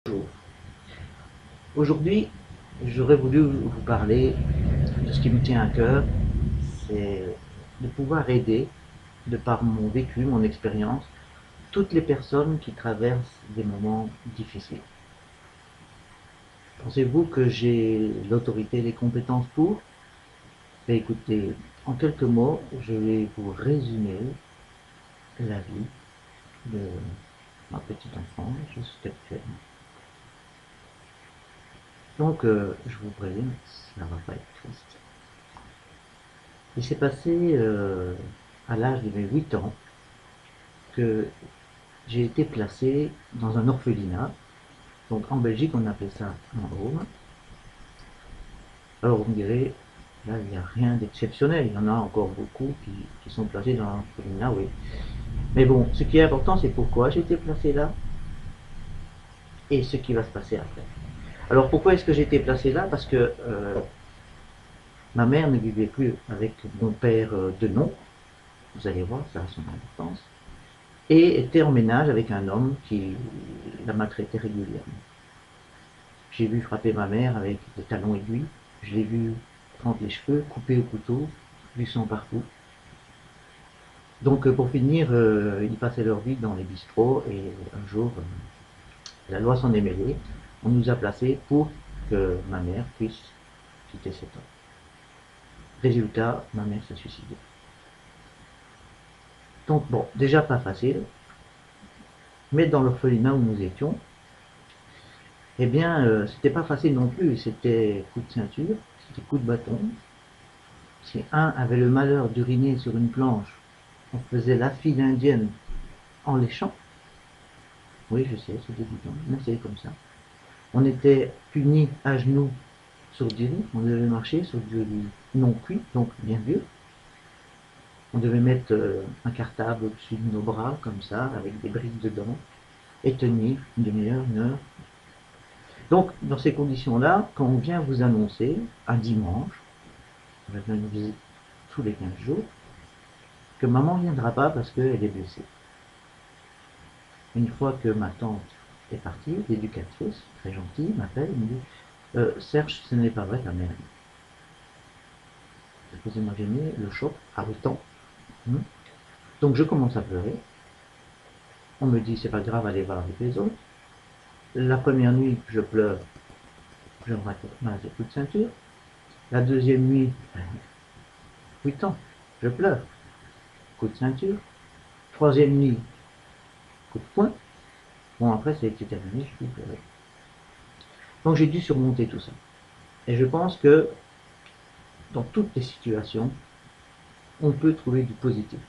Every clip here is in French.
Bonjour. Aujourd'hui, j'aurais voulu vous parler de ce qui me tient à cœur, c'est de pouvoir aider, de par mon vécu, mon expérience, toutes les personnes qui traversent des moments difficiles. Pensez-vous que j'ai l'autorité et les compétences pour? Ben écoutez, en quelques mots, je vais vous résumer la vie de ma petite enfant jusqu'actuellement. Donc, je vous préviens, ça va pas être triste. Il s'est passé à l'âge de mes 8 ans que j'ai été placé dans un orphelinat. Donc en Belgique, on appelle ça un home. Alors vous me direz, là, il n'y a rien d'exceptionnel. Il y en a encore beaucoup qui sont placés dans un orphelinat, oui. Mais bon, ce qui est important, c'est pourquoi j'ai été placé là et ce qui va se passer après. Alors pourquoi est-ce que j'ai été placé là? Parce que ma mère ne vivait plus avec mon père de nom. Vous allez voir, ça a son importance. Et était en ménage avec un homme qui la maltraitait régulièrement. J'ai vu frapper ma mère avec des talons aiguilles, je l'ai vu prendre les cheveux, couper au couteau, du sang partout. Donc pour finir, ils passaient leur vie dans les bistrots et un jour, la loi s'en est mêlée. On nous a placés pour que ma mère puisse quitter cet homme. Résultat, ma mère s'est suicidée. Donc bon, déjà pas facile, mais dans l'orphelinat où nous étions, eh bien, c'était pas facile non plus. C'était coup de ceinture, c'était coup de bâton. Si un avait le malheur d'uriner sur une planche, on faisait la file indienne en léchant. Oui, je sais, c'est dégoûtant, mais c'est comme ça. On était puni à genoux sur du riz, on devait marcher sur du riz non cuit, donc bien vieux. On devait mettre un cartable au-dessus de nos bras, comme ça, avec des briques dedans, et tenir une demi-heure, une heure. Donc, dans ces conditions-là, quand on vient vous annoncer, un dimanche, on va nous visiter tous les 15 jours, que maman ne viendra pas parce qu'elle est blessée. Une fois que ma tante est partie, l'éducatrice, très gentille, m'appelle et me dit Serge, ce n'est pas vrai, ta mère. Vous imaginez le choc à 8 ans. Donc je commence à pleurer. On me dit c'est pas grave, allez voir avec les autres. La première nuit, je pleure, je me rate coup de ceinture. La deuxième nuit, 8 ans, je pleure, coup de ceinture. Troisième nuit, coup de poing. Bon, après, ça a été terminé, je suis pleuré. Donc j'ai dû surmonter tout ça. Et je pense que dans toutes les situations, on peut trouver du positif.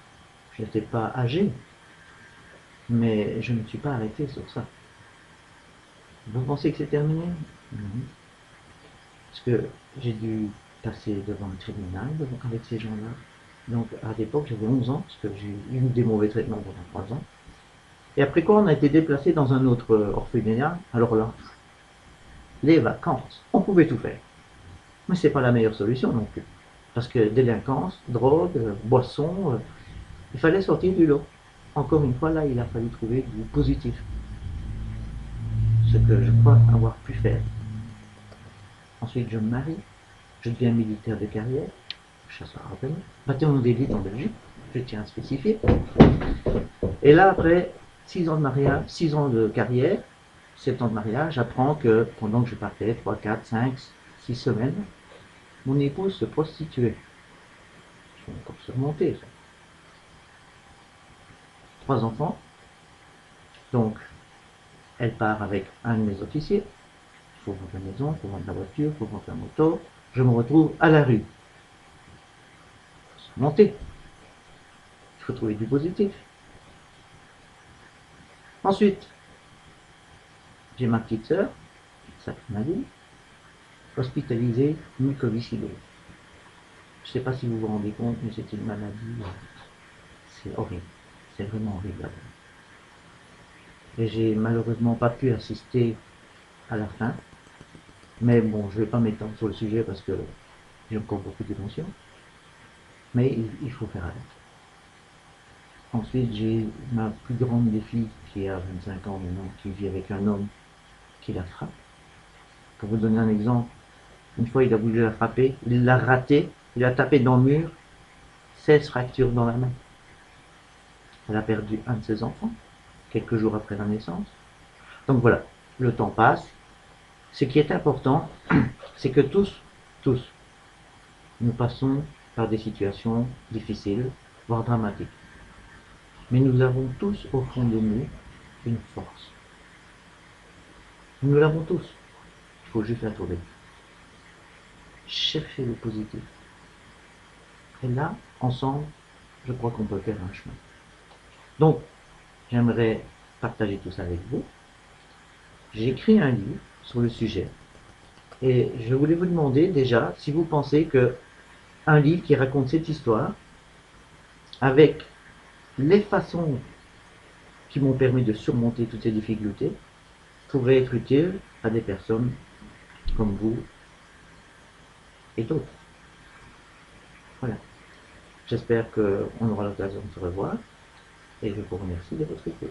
Je n'étais pas âgé, mais je ne me suis pas arrêté sur ça. Vous pensez que c'est terminé? Parce que j'ai dû passer devant le tribunal avec ces gens-là. Donc à l'époque, j'avais 11 ans, parce que j'ai eu des mauvais traitements pendant 3 ans. Et après quoi, on a été déplacé dans un autre orphelinat. Alors là, les vacances, on pouvait tout faire. Mais c'est pas la meilleure solution non plus. Parce que délinquance, drogue, boisson, il fallait sortir du lot. Encore une fois, là, il a fallu trouver du positif. Ce que je crois avoir pu faire. Ensuite, je me marie, je deviens militaire de carrière, chasseur à rappel, bataillon d'élite en Belgique, je tiens à spécifier. Et là, après 6 ans de mariage, 6 ans de carrière, 7 ans de mariage, j'apprends que pendant que je partais 3, 4, 5, 6 semaines, mon épouse se prostituait. Je vais encore surmonter ça. 3 enfants, donc elle part avec un de mes officiers. Il faut vendre la maison, il faut vendre la voiture, il faut vendre la moto. Je me retrouve à la rue. Il faut surmonter. Il faut trouver du positif. Ensuite, j'ai ma petite sœur, sa maladie, hospitalisée, mucoviscidose. Je ne sais pas si vous vous rendez compte, mais c'est une maladie, c'est horrible. C'est vraiment horrible. Et j'ai malheureusement pas pu assister à la fin. Mais bon, je ne vais pas m'étendre sur le sujet parce que j'ai encore beaucoup d'émotions. Mais il faut faire avec. Ensuite, j'ai ma plus grande des filles qui a 25 ans maintenant, qui vit avec un homme qui la frappe. Pour vous donner un exemple, une fois il a voulu la frapper, il l'a raté, il a tapé dans le mur, 16 fractures dans la main. Elle a perdu un de ses enfants, quelques jours après la naissance. Donc voilà, le temps passe. Ce qui est important, c'est que tous, nous passons par des situations difficiles, voire dramatiques. Mais nous avons tous au fond de nous une force. Nous l'avons tous. Il faut juste la trouver. Cherchez le positif. Et là, ensemble, je crois qu'on peut faire un chemin. Donc, j'aimerais partager tout ça avec vous. J'ai écrit un livre sur le sujet. Et je voulais vous demander déjà si vous pensez que un livre qui raconte cette histoire, avec les façons qui m'ont permis de surmonter toutes ces difficultés, pourrait être utile à des personnes comme vous et d'autres. Voilà. J'espère qu'on aura l'occasion de se revoir et je vous remercie de votre écoute.